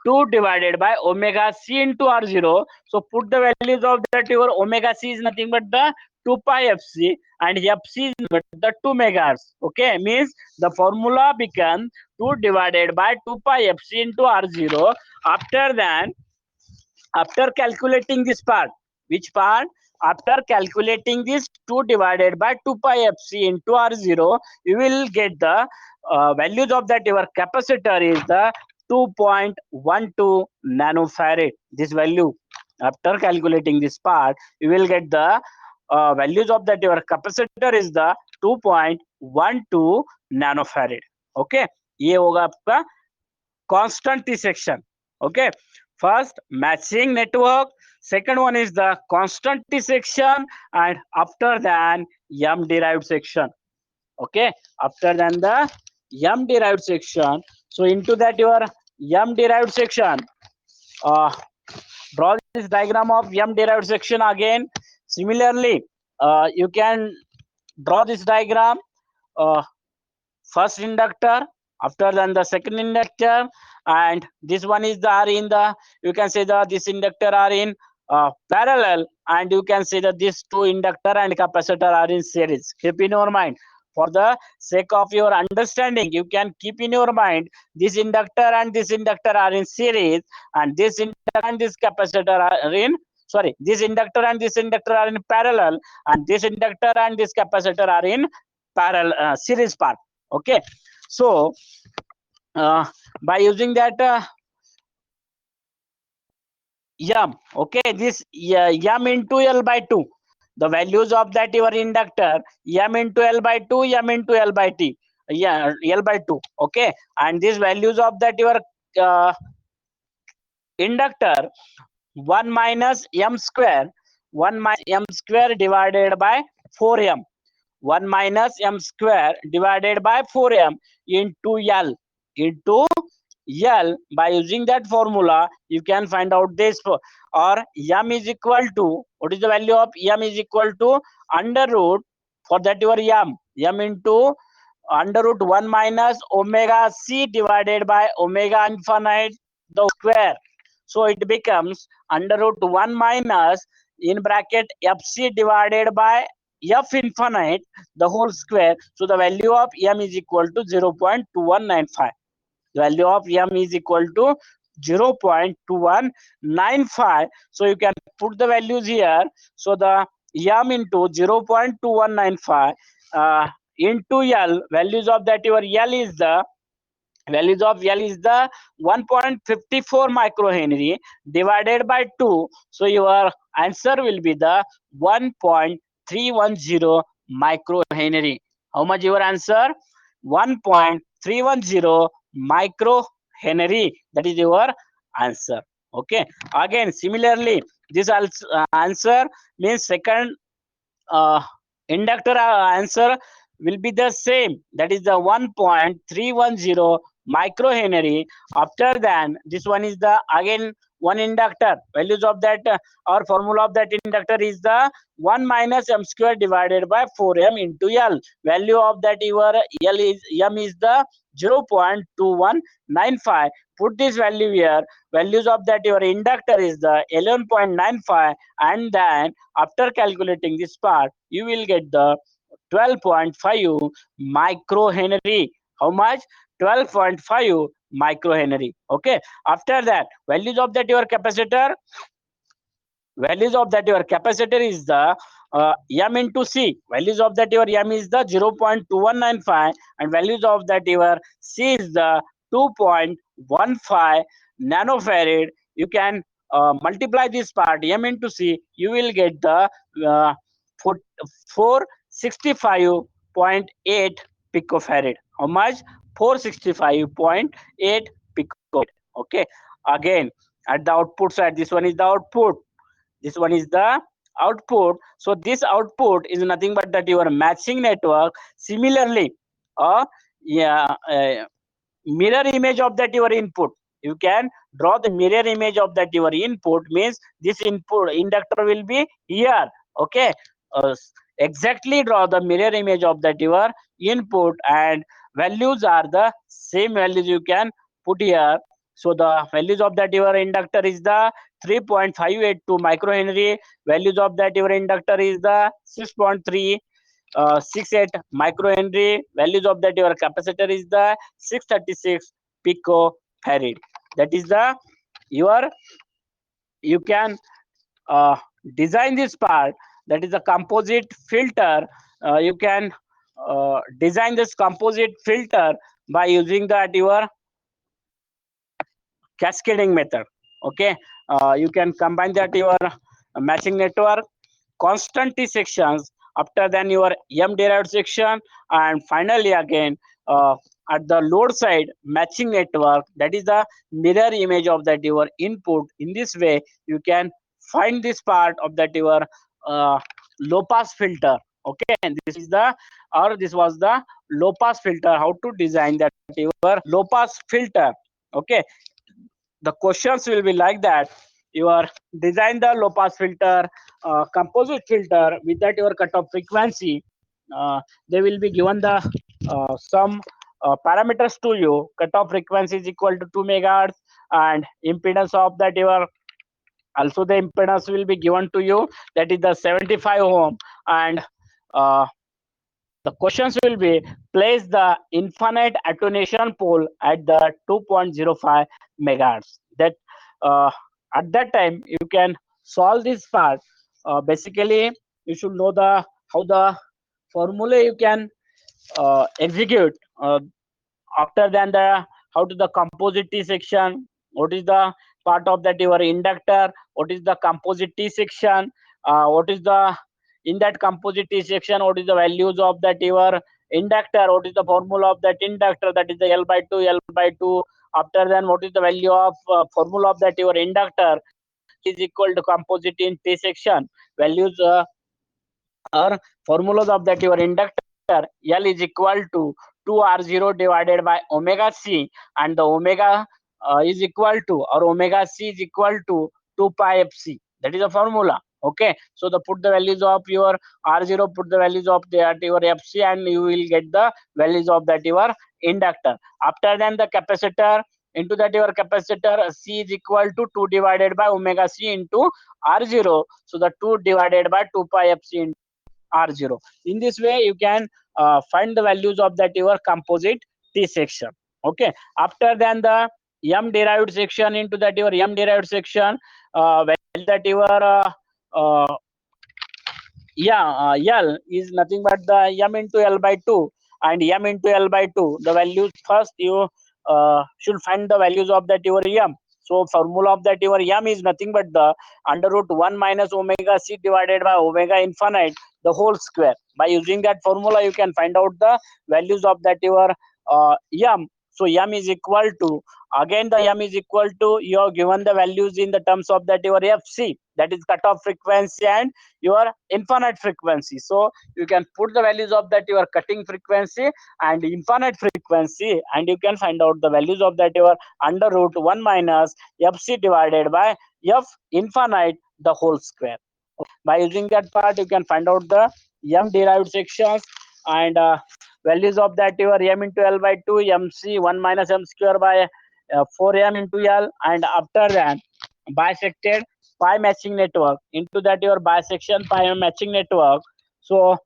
2 divided by omega C into R0. So put the values of that your omega C is nothing but the 2 pi Fc, and Fc is but the 2 megahertz. Okay, means the formula becomes 2 divided by 2 pi Fc into R0. After that, after calculating this part, which part? After calculating this 2 divided by 2 pi Fc into R0, you will get the values of that your capacitor is the 2.12 nanofarad. This value, after calculating this part, you will get the values of that your capacitor is the 2.12 nanofarad. Okay, ये होगा आपका constant T section. Okay, first matching network, second one is the constant T section, and after that M derived section. Okay, after then the M derived section. So into that your M derived section, draw this diagram of M derived section again. Similarly, you can draw this diagram. First inductor, after then the second inductor, and this one is the are in the, you can say that this inductor are in parallel, and you can say that these two inductor and capacitor are in series. Keep in your mind, for the sake of your understanding, you can keep in your mind this inductor and this inductor are in series, and this inductor and this capacitor are in, sorry, this inductor and this inductor are in parallel, and this inductor and this capacitor are in parallel series part. Okay, so by using that M, okay, this M into L by 2, the values of that your inductor, M into L by 2, M into L by T, yeah, L by 2. Okay, and these values of that your inductor, 1 minus M square, 1 minus M square divided by 4M. 1 minus M square divided by 4M into L. Into L, by using that formula, you can find out this, or M is equal to, what is the value of M is equal to under root, for that your M into under root 1 minus omega C divided by omega infinite the square. So it becomes under root 1 minus in bracket Fc divided by F infinite the whole square. So the value of M is equal to 0.2195. The value of M is equal to 0.2195. So you can put the values here. So the M into 0.2195 into L, values of that your L is the, values of L is the 1.54 microhenry divided by 2. So your answer will be the 1.310 microhenry. How much your answer? 1.310 microhenry. That is your answer. Okay, again similarly, this also answer means second inductor answer will be the same, that is the 1.310 microhenry. After then this one is the again one inductor. Values of that or formula of that inductor is the 1 minus m square divided by 4m into L. Value of that your L is m is the 0.2195. Put this value here. Values of that your inductor is the 11.95, and then after calculating this part you will get the 12.5 microhenry. How much? 12.5 microhenry. Okay. After that, values of that your capacitor. Values of that your capacitor is the m into C. Values of that your m is the 0.2195, and values of that your C is the 2.15 nanofarad. You can multiply this part m into C. You will get the 465.8 picofarad. How much? 465.8 picofarad. Okay. Again, at the output side, this one is the output. This one is the output. So this output is nothing but that your matching network. Similarly, mirror image of that your input. You can draw the mirror image of that your input, means this input inductor will be here. Okay. Exactly draw the mirror image of that your input, and values are the same values you can put here. So the values of that your inductor is the 3.582 microhenry. Values of that your inductor is the 6.368 microhenry. Values of that your capacitor is the 636 picofarad. That is the your, you can design this part, that is a composite filter. You can design this composite filter by using that your cascading method. Okay. You can combine that your matching network, constant T sections, after then your m derived section, and finally again at the load side matching network, that is the mirror image of that your input. In this way you can find this part of that your low pass filter. Okay. And this is the, or this was the low pass filter, how to design that your low pass filter. Okay. The questions will be like that. You are design the low pass filter, composite filter with that your cutoff frequency. They will be given the some parameters to you. Cutoff frequency is equal to 2 megahertz, and impedance of that your, also the impedance will be given to you, that is the 75 ohm. And the questions will be, place the infinite attenuation pole at the 2.05 megahertz. That at that time you can solve this part. Basically you should know the how the formula you can execute. After then the how to the composite T section, what is the part of that your inductor, what is the composite T section, what is the, in that composite T section, what is the values of that your inductor, what is the formula of that inductor, that is the L by 2, L by 2. After then what is the value of formula of that your inductor is equal to composite in T section. Values or formulas of that your inductor, L is equal to 2R0 divided by omega C, and the omega is equal to, or omega C is equal to 2 pi fc. That is a formula. Okay. So the put the values of your R0, put the values of that your fc, and you will get the values of that your inductor. After then the capacitor, into that your capacitor, C is equal to 2 divided by omega C into R0. So the 2 divided by 2 pi fc into R0. In this way you can find the values of that your composite T section. Okay. After then the m derived section, into that your m derived section, that your L is nothing but the m into L by 2, and m into L by 2, the values first you should find the values of that your m. So formula of that your m is nothing but the under root 1 minus omega C divided by omega infinite, the whole square. By using that formula you can find out the values of that your m. So m is equal to, again the m is equal to, you have given the values in the terms of that your fc, that is cutoff frequency, and your infinite frequency. So you can put the values of that your cutting frequency and infinite frequency, and you can find out the values of that your under root 1 minus fc divided by f infinite the whole square. By using that part, you can find out the m derived sections, and values of that your m into l by 2 mc 1 minus m square by 4m into l, and after that bisected pi matching network into that your bisection pi matching network. So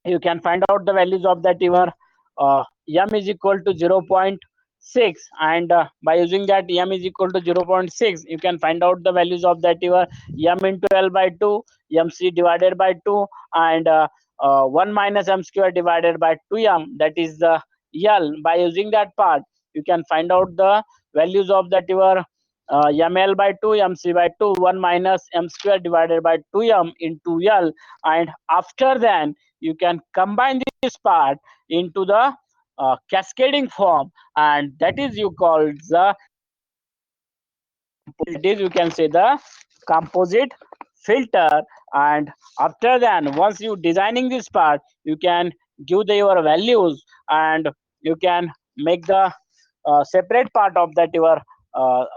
you can find out the values of that your m is equal to 0.6, and by using that m is equal to 0.6, you can find out the values of that your m into l by 2 mc divided by 2, and 1 minus m square divided by 2m, that is the l. By using that part, you can find out the values of that your ml by 2 mc by 2 1 minus m square divided by 2m into l, and after then you can combine this part into the cascading form, and that is you call the, it is you can say the composite filter. And after then, once you designing this part, you can give the your values, and you can make the separate part of that your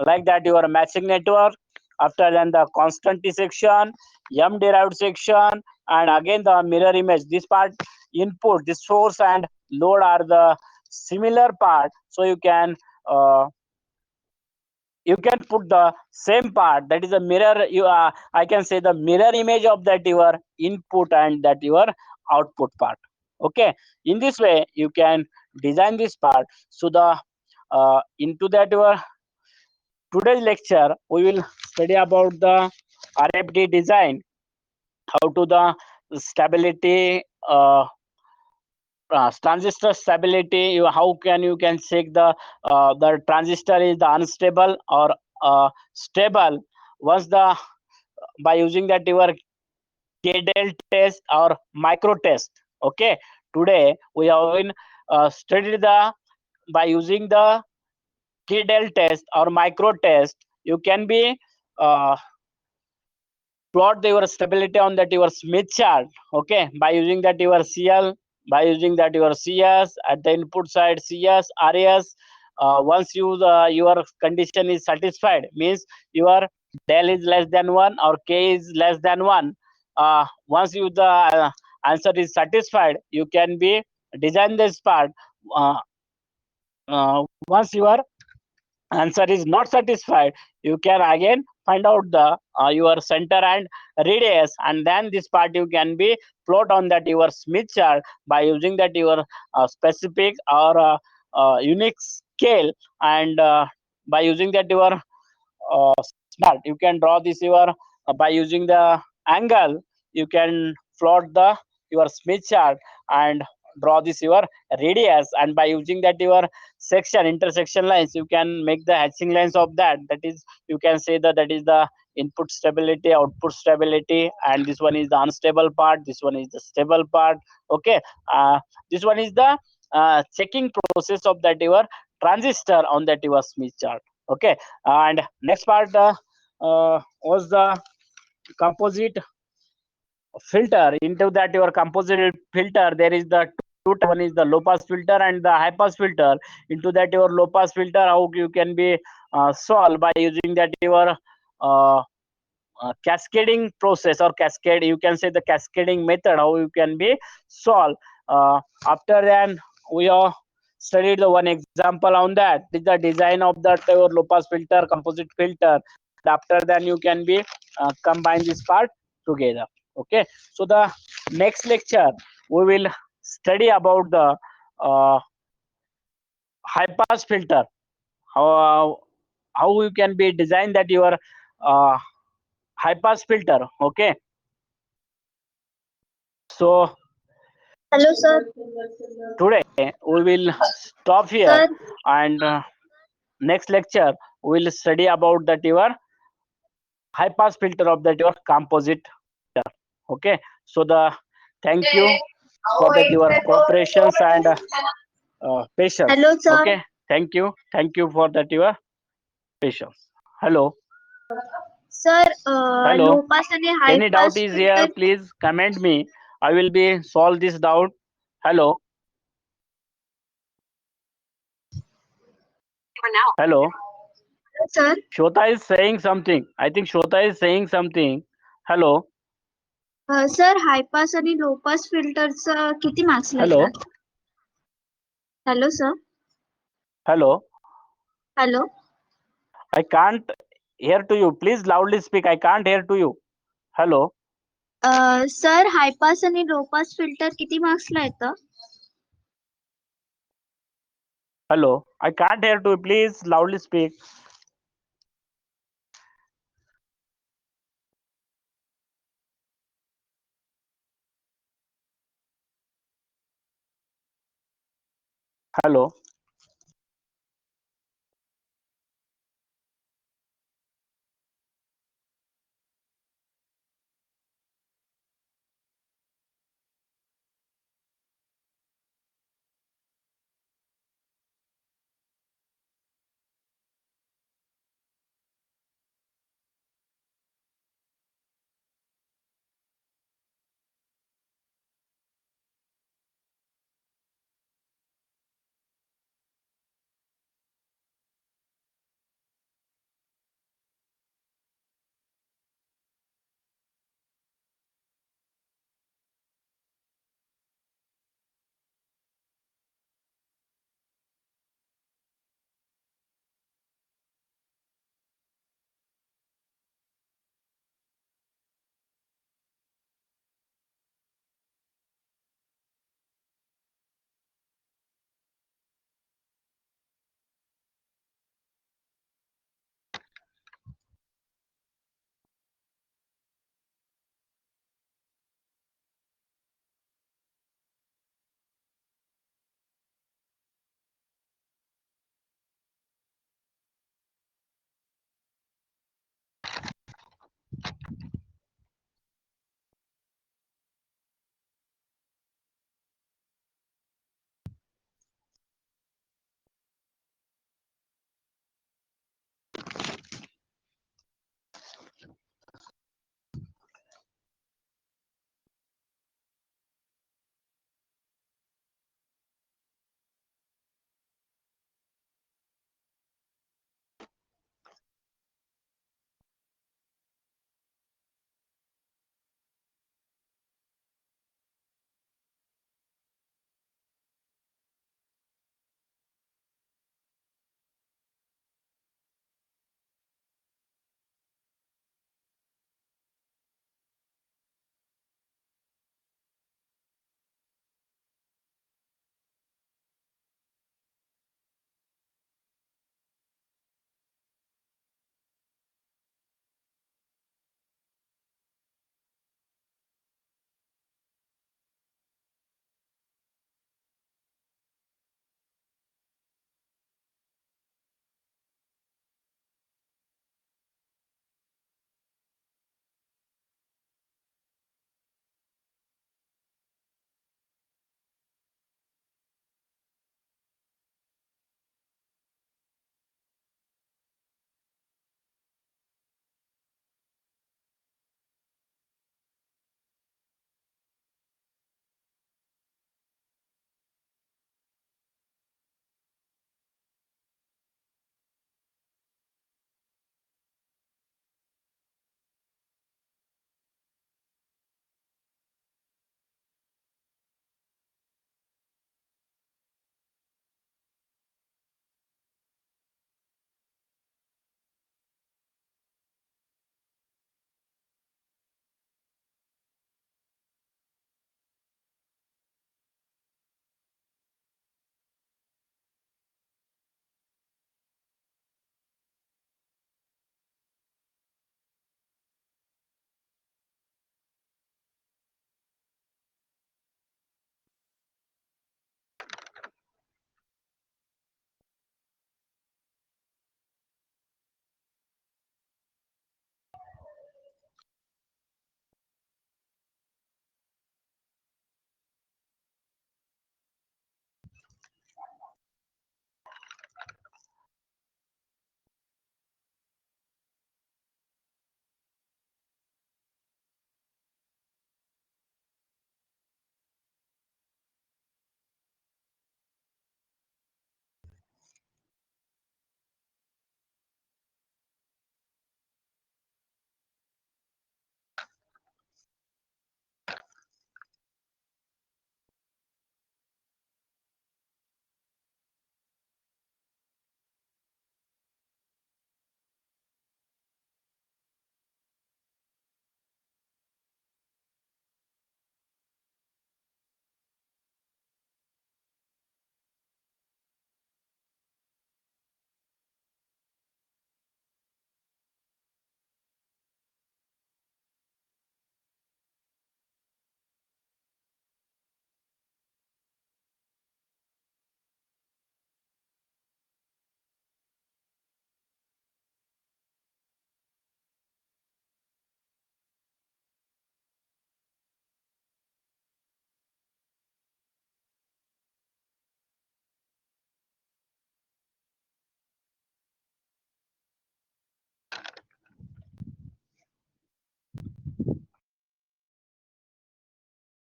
like that your matching network. After then the constant section, m derived section, and again the mirror image. This part input, this source and load are the similar part, so you can put the same part, that is a mirror. You I can say the mirror image of that your input and that your output part. Okay, in this way you can design this part. So the into that your today's lecture we will study about the RFD design, how to the stability, transistor stability. How can you can check the transistor is the unstable or stable. Once the by using that your KDEL test or micro test. Okay, today we have been studied the, by using the KDEL test or micro test, you can be plot your stability on that your Smith chart. Okay, by using that your CL, by using that your CS at the input side, CS RS. Once your condition is satisfied, means your del is less than 1 or k is less than 1. Once you the answer is satisfied, you can be design this part. Once your answer is not satisfied, you can again find out the your center and radius, and then this part you can be plot on that your Smith chart by using that your specific or unique scale, and by using that your smart, you can draw this your by using the angle, you can plot the your Smith chart and draw this your radius, and by using that your section intersection lines, you can make the hatching lines of that. That is you can say that that is the input stability, output stability, and this one is the unstable part, this one is the stable part. Okay, this one is the checking process of that your transistor on that your Smith chart. Okay, and next part was the composite filter. Into that your composite filter, there is the two type. One is the low pass filter and the high pass filter. Into that your low pass filter, how you can be solved by using that your cascading process or cascade, you can say the cascading method, how you can be solved. After then we are studied the one example on that. This is the design of that your low pass filter, composite filter. After then you can be combine this part together. Okay, so the next lecture we will study about the high pass filter, how you can be design that your high pass filter. Okay, so
Hello, sir.
today we will stop here,
Sir,
and next lecture we will study about that your high pass filter of that your composite filter. Okay, so the thank you for that your cooperations and patience.
hello, sir.
Okay, Thank you. Thank you for that your patience. Hello.
Sir,
Hello.
low pass and high
Any doubt
pass
is here?
filter.
Please comment me. I will be solve this doubt. Hello. Hello.
Sir,
Shota is saying something. I think Shota is saying something. Hello.
Sir hi pass आणि low pass फिल्टरचं किती marks
Hello.
लागतात? Hello sir.
Hello.
Hello.
I can't hear to you. Please loudly speak. I can't hear to you. Hello.
Sir hi pass आणि low pass filter किती मार्क्सला येतं?
Hello. I can't hear to you. Please loudly speak. Hello.